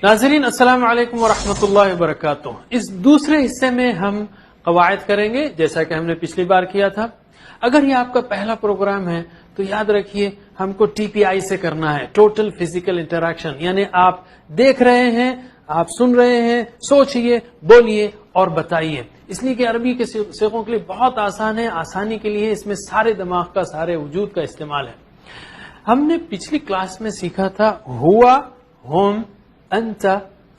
ناظرین السلام علیکم ورحمۃ اللہ وبرکاتہ. اس دوسرے حصے میں ہم قواعد کریں گے جیسا کہ ہم نے پچھلی بار کیا تھا. اگر یہ آپ کا پہلا پروگرام ہے تو یاد رکھیے ہم کو ٹی پی آئی سے کرنا ہے, ٹوٹل فزیکل انٹریکشن. یعنی آپ دیکھ رہے ہیں, آپ سن رہے ہیں, سوچئے, بولیے اور بتائیے. اس لیے کہ عربی کے صیغوں کے لیے بہت آسان ہے, آسانی کے لیے اس میں سارے دماغ کا, سارے وجود کا استعمال ہے. ہم نے پچھلی کلاس میں سیکھا تھا ہوا, ہم, انت,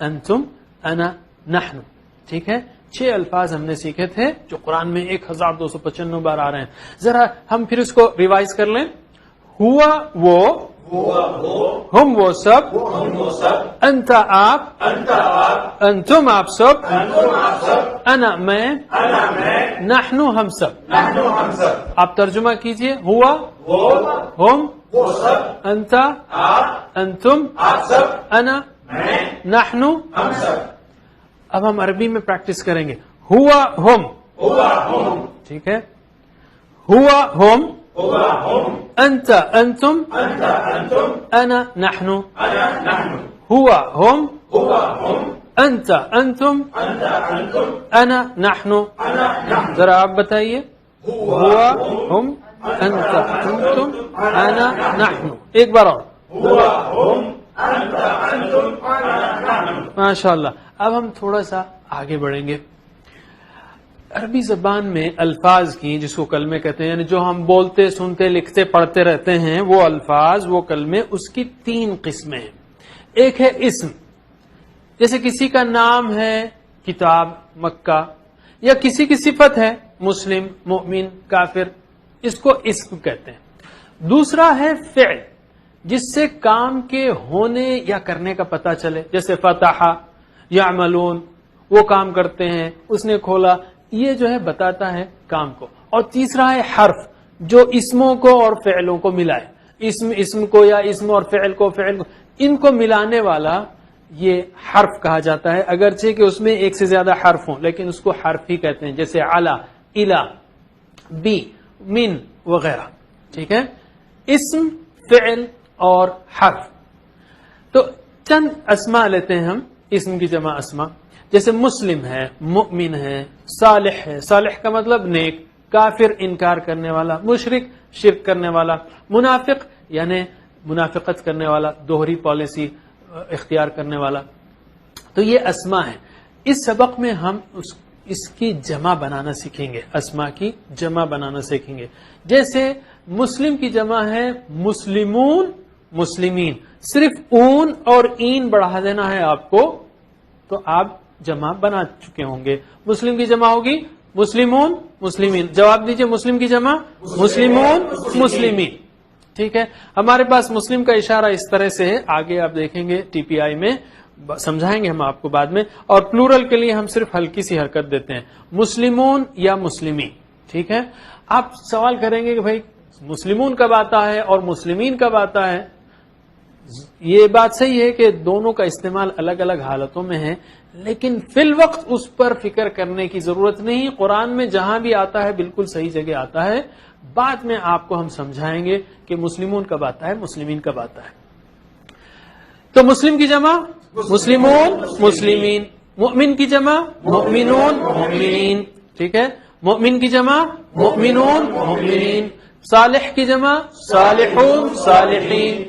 انتم, انا, نحن. ٹھیک ہے, 6 الفاظ ہم نے سیکھے تھے جو قرآن میں 1295 بار آ رہے ہیں. ذرا ہم پھر اس کو ریوائز کر لیں. ہوا وہ, ہم وہ سب, انت آپ, انتم آپ سب, انا میں, نحن ہم سب. آپ ترجمہ کیجئے. ہوا, ہم, انت, انتم, انا, نحن. اب ہم عربی میں پریکٹس کریں گے. ہوا ہم, ٹھیک ہے, ہوا ہم, انت انتم, انا نحن. ہوا ہم, انت انتم, انا نحن. ذرا آپ بتائیے. ہوا ہم, انت انتم, انا نحن. ایک بار اور. ماشاء اللہ. اب ہم تھوڑا سا آگے بڑھیں گے. عربی زبان میں الفاظ کی, جس کو کلمے کہتے ہیں, یعنی جو ہم بولتے, سنتے, لکھتے, پڑھتے رہتے ہیں, وہ الفاظ, وہ کلمے, اس کی 3 قسمیں ہیں. ایک ہے اسم, جیسے کسی کا نام ہے کتاب, مکہ, یا کسی کی صفت ہے مسلم, مؤمن, کافر, اس کو اسم کہتے ہیں. دوسرا ہے فعل, جس سے کام کے ہونے یا کرنے کا پتہ چلے, جیسے فتح, یعملون, وہ کام کرتے ہیں, اس نے کھولا, یہ جو ہے بتاتا ہے کام کو. اور تیسرا ہے حرف, جو اسموں کو اور فعلوں کو ملائے. اسم کو یا اسم اور فعل کو, ان کو ملانے والا یہ حرف کہا جاتا ہے, اگرچہ کہ اس میں ایک سے زیادہ حرف ہوں, لیکن اس کو حرف ہی کہتے ہیں, جیسے علا, الا, بی, من وغیرہ. ٹھیک ہے, اسم, فعل اور حرف. تو چند اسماء لیتے ہیں ہم, اسم کی جمع اسماء. جیسے مسلم ہے, مؤمن ہے, صالح ہے, صالح کا مطلب نیک, کافر انکار کرنے والا, مشرک شرک کرنے والا, منافق یعنی منافقت کرنے والا, دوہری پالیسی اختیار کرنے والا. تو یہ اسماء ہیں. اس سبق میں ہم اس کی جمع بنانا سیکھیں گے, اسماء کی جمع بنانا سیکھیں گے. جیسے مسلم کی جمع ہے مسلمون, مسلمین. صرف اون اور این بڑھا دینا ہے آپ کو, تو آپ جمع بنا چکے ہوں گے. مسلم کی جمع ہوگی مسلمون, مسلمین. جواب دیجئے. مسلم کی جمع مسلمون, مسلمین. ٹھیک ہے, ہمارے پاس مسلم کا اشارہ اس طرح سے ہے, آگے آپ دیکھیں گے ٹی پی آئی میں, سمجھائیں گے ہم آپ کو بعد میں. اور پلورل کے لیے ہم صرف ہلکی سی حرکت دیتے ہیں, مسلمون یا مسلمین. ٹھیک ہے, آپ سوال کریں گے کہ بھائی مسلمون کب آتا ہے اور مسلمین کب آتا ہے. یہ بات صحیح ہے کہ دونوں کا استعمال الگ الگ حالتوں میں ہے, لیکن فی الوقت اس پر فکر کرنے کی ضرورت نہیں. قرآن میں جہاں بھی آتا ہے بالکل صحیح جگہ آتا ہے. بعد میں آپ کو ہم سمجھائیں گے کہ مسلمون کب آتا ہے, مسلمین کب آتا ہے. تو مسلم کی جمع مسلمون, مسلمین. مؤمن کی جمع مؤمنون, مؤمنین. ٹھیک ہے, مؤمن کی جمع مؤمنون, مؤمنین. صالح کی جمع صالحون, صالحین.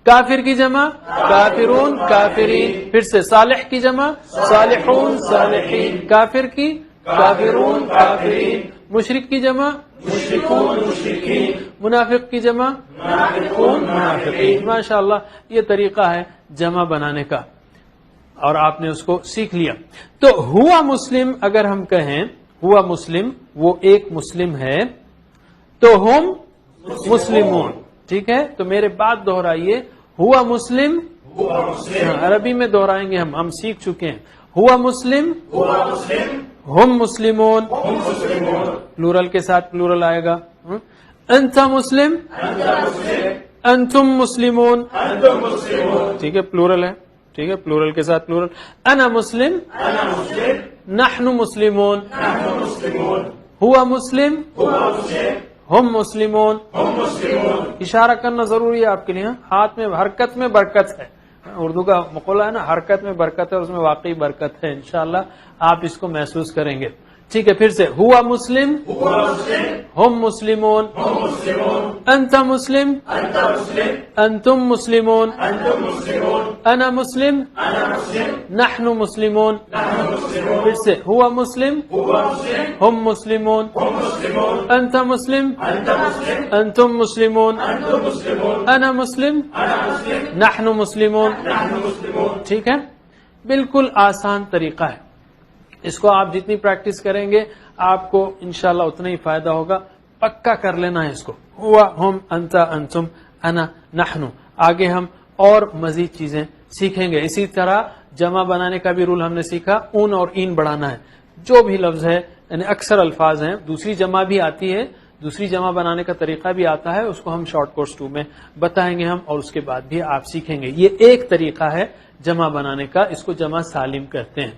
کافر کی جمع کافرون, کافرین. پھر سے صالح کی جمع صالحون, صالحین. کافر کی کافرون, کافرین. مشرک کی جمع مشرکون, مشرکین. منافق کی جمع منافقون, منافقین. ماشاءاللہ, یہ طریقہ ہے جمع بنانے کا, اور آپ نے اس کو سیکھ لیا. تو ہوا مسلم, اگر ہم کہیں ہوا مسلم, وہ ایک مسلم ہے, تو ہم مسلمون. ٹھیک ہے, تو میرے بات دہرائیے. ہوا مسلم, عربی میں دہرائیں گے ہم سیکھ چکے ہیں. ہوا مسلم, ہم مسلمون, پلورل کے ساتھ پلورل آئے گا. انت مسلم, انتم مسلمون. ٹھیک ہے, پلورل ہے. ٹھیک ہے, پلورل کے ساتھ پلورل. انا مسلم, نحن مسلمون. ہوا مسلم, ہم مسلمون. اشارہ کرنا ضروری ہے آپ کے لیے. ہاتھ میں حرکت میں برکت ہے, اردو کا مقولہ ہے نا، حرکت میں برکت ہے، اس میں واقعی برکت ہے. انشاءاللہ آپ اس کو محسوس کریں گے. ٹھیک ہے، پھر سے ہوا مسلم، ہم مسلمون، انت مسلم، انتم مسلمون، انا مسلم، نحن مسلمون. پھر سے ہوا مسلم، ہم مسلمون، انت مسلم، انتم مسلمون، انا مسلم، نحن مسلمون. ٹھیک ہے، بالکل آسان طریقہ ہے. اس کو آپ جتنی پریکٹس کریں گے آپ کو انشاءاللہ اتنا ہی فائدہ ہوگا. پکا کر لینا ہے اس کو. ہوا، ہم، انت، انتم، انا، نحن. آگے ہم اور مزید چیزیں سیکھیں گے. اسی طرح جمع بنانے کا بھی رول ہم نے سیکھا. اون اور این بڑھانا ہے. جو بھی لفظ ہے، یعنی اکثر الفاظ ہیں، دوسری جمع بھی آتی ہے، دوسری جمع بنانے کا طریقہ بھی آتا ہے. اس کو ہم شارٹ کورس 2 میں بتائیں گے ہم، اور اس کے بعد بھی آپ سیکھیں گے. یہ ایک طریقہ ہے جمع بنانے کا. اس کو جمع سالم کہتے ہیں.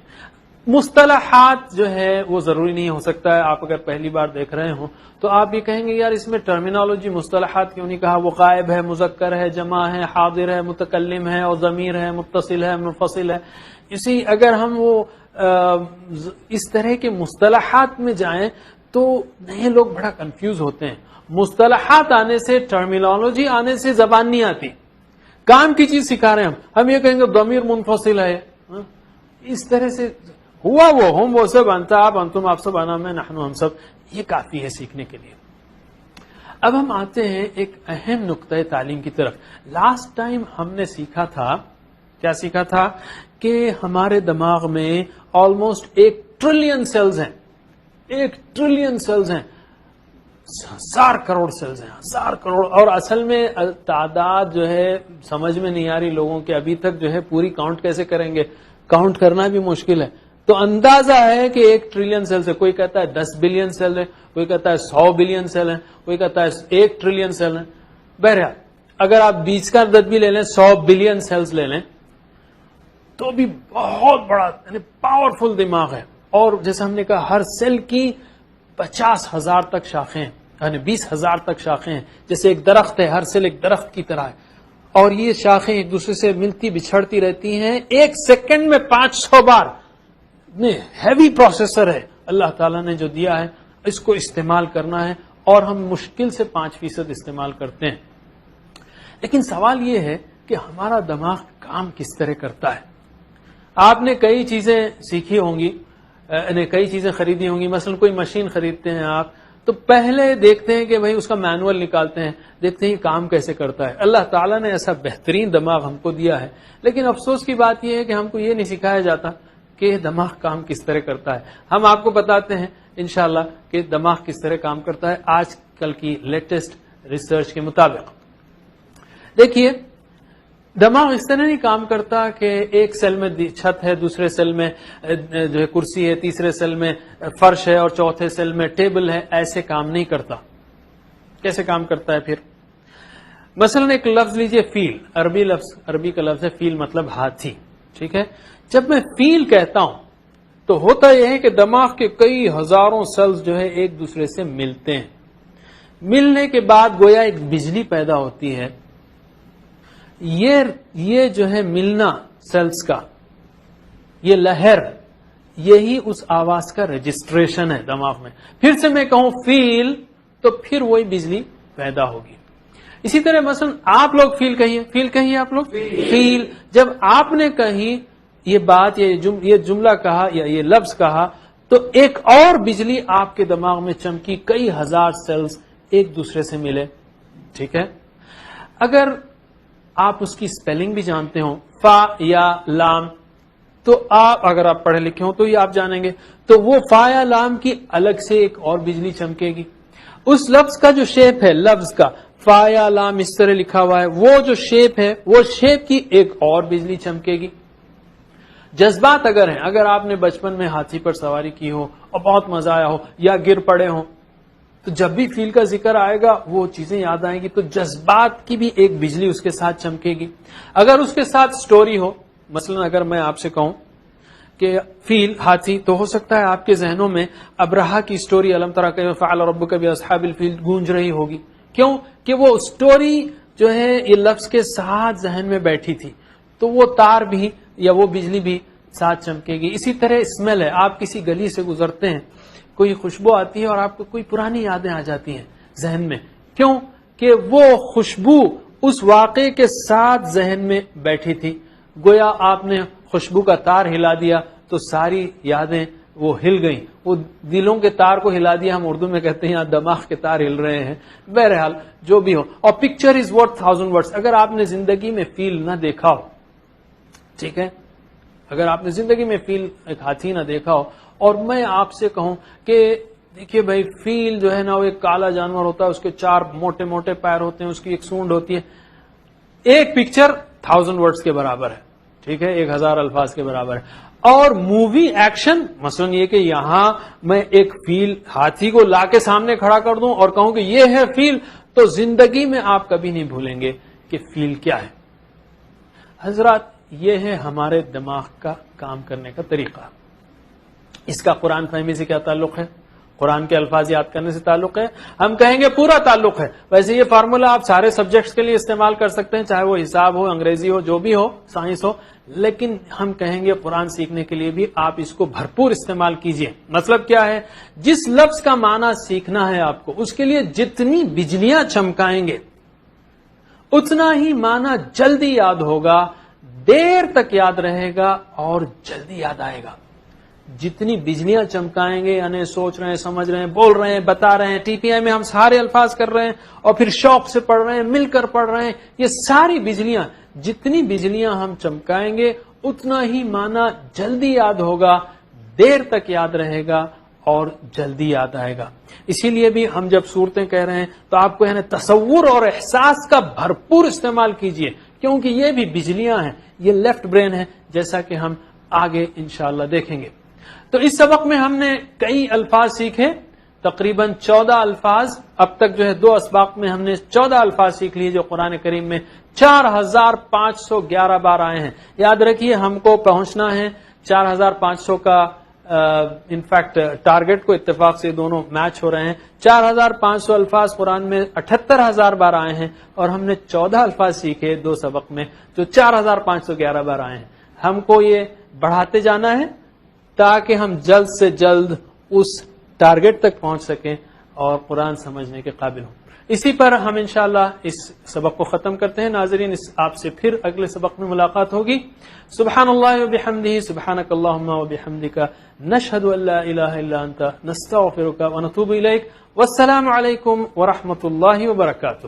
مصطلحات جو ہے وہ ضروری نہیں ہو سکتا ہے. آپ اگر پہلی بار دیکھ رہے ہوں تو آپ یہ کہیں گے یار اس میں ٹرمینالوجی مصطلحات کیوں نہیں کہا؟ وہ غائب ہے، مذکر ہے، جمع ہے، حاضر ہے، متکلم ہے، اور ضمیر ہے، متصل ہے، منفصل ہے. اسی اگر ہم وہ اس طرح کے مصطلحات میں جائیں تو نئے لوگ بڑا کنفیوز ہوتے ہیں. مصطلحات آنے سے، ٹرمینالوجی آنے سے زبان نہیں آتی. کام کی چیز سکھا رہے ہیں ہم یہ کہیں گے ضمیر منفصل ہے. اس طرح سے ہوا، وہ، ہم، وہ سب، انت، آپ، انتم، آپ سب، انا، میں، نحن، ہم سب، یہ کافی ہے سیکھنے کے لیے. اب ہم آتے ہیں ایک اہم نقطۂ تعلیم کی طرف. لاسٹ ٹائم ہم نے سیکھا تھا، کیا سیکھا تھا؟ کہ ہمارے دماغ میں آلموسٹ 1 ٹریلین سیلز ہیں. 1 ٹریلین سیلز ہیں، 1000 کروڑ سیلز ہیں، 1000 کروڑ. اور اصل میں تعداد جو ہے سمجھ میں نہیں آ رہی لوگوں کے. ابھی تک جو ہے پوری کاؤنٹ کیسے کریں گے؟ کاؤنٹ کرنا بھی مشکل ہے. تو اندازہ ہے کہ 1 ٹریلین سیل ہے. کوئی کہتا ہے 10 بلین سیل ہے، کوئی کہتا ہے 100 بلین سیل ہے، کوئی کہتا ہے 1 ٹریلین سیل ہے. بہرحال اگر آپ بیچ کا عدد بھی لے لیں، 100 بلین سیلز لے لیں، تو بھی بہت بڑا، یعنی پاورفل دماغ ہے. اور جیسے ہم نے کہا ہر سیل کی 50,000 تک شاخیں ہیں، یعنی 20,000 تک شاخیں ہیں. جیسے ایک درخت ہے، ہر سیل ایک درخت کی طرح ہے، اور یہ شاخیں ایک دوسرے سے ملتی بچھڑتی رہتی ہیں. 1 سیکنڈ میں 500 بار. ہیوی پروسیسر ہے اللہ تعالیٰ نے جو دیا ہے، اس کو استعمال کرنا ہے. اور ہم مشکل سے 5% استعمال کرتے ہیں. لیکن سوال یہ ہے کہ ہمارا دماغ کام کس طرح کرتا ہے؟ آپ نے کئی چیزیں سیکھی ہوں گی، کئی چیزیں خریدی ہوں گی. مثلا کوئی مشین خریدتے ہیں آپ تو پہلے دیکھتے ہیں کہ بھئی اس کا مینول نکالتے ہیں، دیکھتے ہیں یہ کام کیسے کرتا ہے. اللہ تعالیٰ نے ایسا بہترین دماغ ہم کو دیا ہے. لیکن افسوس کی بات یہ ہے کہ ہم کو یہ نہیں سکھایا جاتا کہ دماغ کام کس طرح کرتا ہے. ہم آپ کو بتاتے ہیں انشاءاللہ کہ دماغ کس طرح کام کرتا ہے آج کل کی لیٹسٹ ریسرچ کے مطابق. دیکھیے، دماغ اس طرح نہیں کام کرتا کہ ایک سیل میں چھت ہے، دوسرے سیل میں جو ہے کرسی ہے، تیسرے سیل میں فرش ہے، اور چوتھے سیل میں ٹیبل ہے. ایسے کام نہیں کرتا. کیسے کام کرتا ہے پھر؟ مثلا ایک لفظ لیجئے، فیل. عربی کا لفظ ہے فیل، مطلب ہاتھی. ٹھیک ہے، جب میں فیل کہتا ہوں تو ہوتا یہ ہے کہ دماغ کے کئی ہزاروں سیلز جو ہے ایک دوسرے سے ملتے ہیں. ملنے کے بعد گویا ایک بجلی پیدا ہوتی ہے. یہ جو ہے ملنا سیلز کا، یہ لہر، یہی اس آواز کا رجسٹریشن ہے دماغ میں. پھر سے میں کہوں فیل تو پھر وہی بجلی پیدا ہوگی. اسی طرح مثلا آپ لوگ فیل کہیے آپ لوگ فیل. جب آپ نے کہی یہ بات، یہ جملہ کہا یا یہ لفظ کہا، تو ایک اور بجلی آپ کے دماغ میں چمکی. کئی ہزار سیلز ایک دوسرے سے ملے. ٹھیک ہے، اگر آپ اس کی سپیلنگ بھی جانتے ہوں، فا یا لام، تو اگر آپ پڑھے لکھے ہوں تو یہ آپ جانیں گے. تو وہ فا یا لام کی الگ سے ایک اور بجلی چمکے گی. اس لفظ کا جو شیپ ہے، لفظ کا فا یا لام اس طرح لکھا ہوا ہے، وہ جو شیپ ہے، وہ شیپ کی ایک اور بجلی چمکے گی. جذبات اگر ہیں، اگر آپ نے بچپن میں ہاتھی پر سواری کی ہو اور بہت مزہ آیا ہو، یا گر پڑے ہوں، تو جب بھی فیل کا ذکر آئے گا وہ چیزیں یاد آئیں گی. تو جذبات کی بھی ایک بجلی اس کے ساتھ چمکے گی. اگر اس کے ساتھ سٹوری ہو، مثلا اگر میں آپ سے کہوں کہ فیل ہاتھی، تو ہو سکتا ہے آپ کے ذہنوں میں ابرہا کی سٹوری الم تری کیف فعل ربک باصحاب الفیل گونج رہی ہوگی. کیوں کہ وہ سٹوری جو ہے یہ لفظ کے ساتھ ذہن میں بیٹھی تھی. تو وہ تار بھی یا وہ بجلی بھی ساتھ چمکے گی. اسی طرح اسمیل ہے, آپ کسی گلی سے گزرتے ہیں, کوئی خوشبو آتی ہے اور آپ کو کوئی پرانی یادیں آ جاتی ہیں ذہن میں. کیوں کہ وہ خوشبو اس واقعے کے ساتھ ذہن میں بیٹھی تھی. گویا آپ نے خوشبو کا تار ہلا دیا تو ساری یادیں وہ ہل گئیں, وہ دلوں کے تار کو ہلا دیا. ہم اردو میں کہتے ہیں یہاں دماغ کے تار ہل رہے ہیں. بہرحال جو بھی ہو, اور پکچر از ورتھ 1000 words. اگر آپ نے زندگی میں فیل نہ دیکھا ہو, ٹھیک ہے, اگر آپ نے زندگی میں فیل ایک ہاتھی نہ دیکھا ہو, اور میں آپ سے کہوں کہ دیکھیے بھائی فیل جو ہے نا وہ ایک کالا جانور ہوتا ہے, اس کے 4 موٹے موٹے پیر ہوتے ہیں, اس کی ایک سونڈ ہوتی ہے. ایک پکچر 1000 words کے برابر ہے, ٹھیک ہے, 1000 الفاظ کے برابر ہے. اور مووی ایکشن مثلا یہ کہ یہاں میں ایک فیل ہاتھی کو لا کے سامنے کھڑا کر دوں اور کہوں کہ یہ ہے فیل, تو زندگی میں آپ کبھی نہیں بھولیں گے کہ فیل کیا ہے. حضرات, یہ ہے ہمارے دماغ کا کام کرنے کا طریقہ. اس کا قرآن فہمی سے کیا تعلق ہے؟ قرآن کے الفاظ یاد کرنے سے تعلق ہے؟ ہم کہیں گے پورا تعلق ہے. ویسے یہ فارمولا آپ سارے سبجیکٹس کے لیے استعمال کر سکتے ہیں, چاہے وہ حساب ہو, انگریزی ہو, جو بھی ہو, سائنس ہو, لیکن ہم کہیں گے قرآن سیکھنے کے لیے بھی آپ اس کو بھرپور استعمال کیجئے. مطلب کیا ہے؟ جس لفظ کا معنی سیکھنا ہے آپ کو, اس کے لیے جتنی بجلیاں چمکائیں گے اتنا ہی معنی جلدی یاد ہوگا, دیر تک یاد رہے گا اور جلدی یاد آئے گا. جتنی بجلیاں چمکائیں گے, یعنی سوچ رہے ہیں, سمجھ رہے ہیں, بول رہے ہیں, بتا رہے ہیں, ٹی پی آئی میں ہم سارے الفاظ کر رہے ہیں اور پھر شوق سے پڑھ رہے ہیں, مل کر پڑھ رہے ہیں, یہ ساری بجلیاں, جتنی بجلیاں ہم چمکائیں گے اتنا ہی معنی جلدی یاد ہوگا, دیر تک یاد رہے گا اور جلدی یاد آئے گا. اسی لیے بھی ہم جب صورتیں کہہ رہے ہیں تو آپ کو یعنی تصور اور احساس کا بھرپور استعمال کیجئے, کیونکہ یہ بھی بجلیاں ہیں, یہ لیفٹ برین ہے, جیسا کہ ہم آگے انشاءاللہ دیکھیں گے. تو اس سبق میں ہم نے کئی الفاظ سیکھے, تقریباً 14 الفاظ. اب تک جو ہے 2 اسباق میں ہم نے 14 الفاظ سیکھ لیے جو قرآن کریم میں 4511 بار آئے ہیں. یاد رکھیے ہم کو پہنچنا ہے 4500 کا, انفیکٹ ٹارگٹ کو اتفاق سے دونوں میچ ہو رہے ہیں. 4500 الفاظ قرآن میں 78000 بار آئے ہیں اور ہم نے 14 الفاظ سیکھے 2 سبق میں جو 4511 بار آئے ہیں. ہم کو یہ بڑھاتے جانا ہے تاکہ ہم جلد سے جلد اس ٹارگٹ تک پہنچ سکیں اور قرآن سمجھنے کے قابل ہوں. اسی پر ہم انشاءاللہ اس سبق کو ختم کرتے ہیں. ناظرین, آپ سے پھر اگلے سبق میں ملاقات ہوگی. سبحان اللہ و بحمدہ, سبحانک اللہم و بحمدک, نشہد ان لا الہ الا انت, نستغفرک و نتوب الیک. والسلام علیکم ورحمۃ اللہ وبرکاتہ.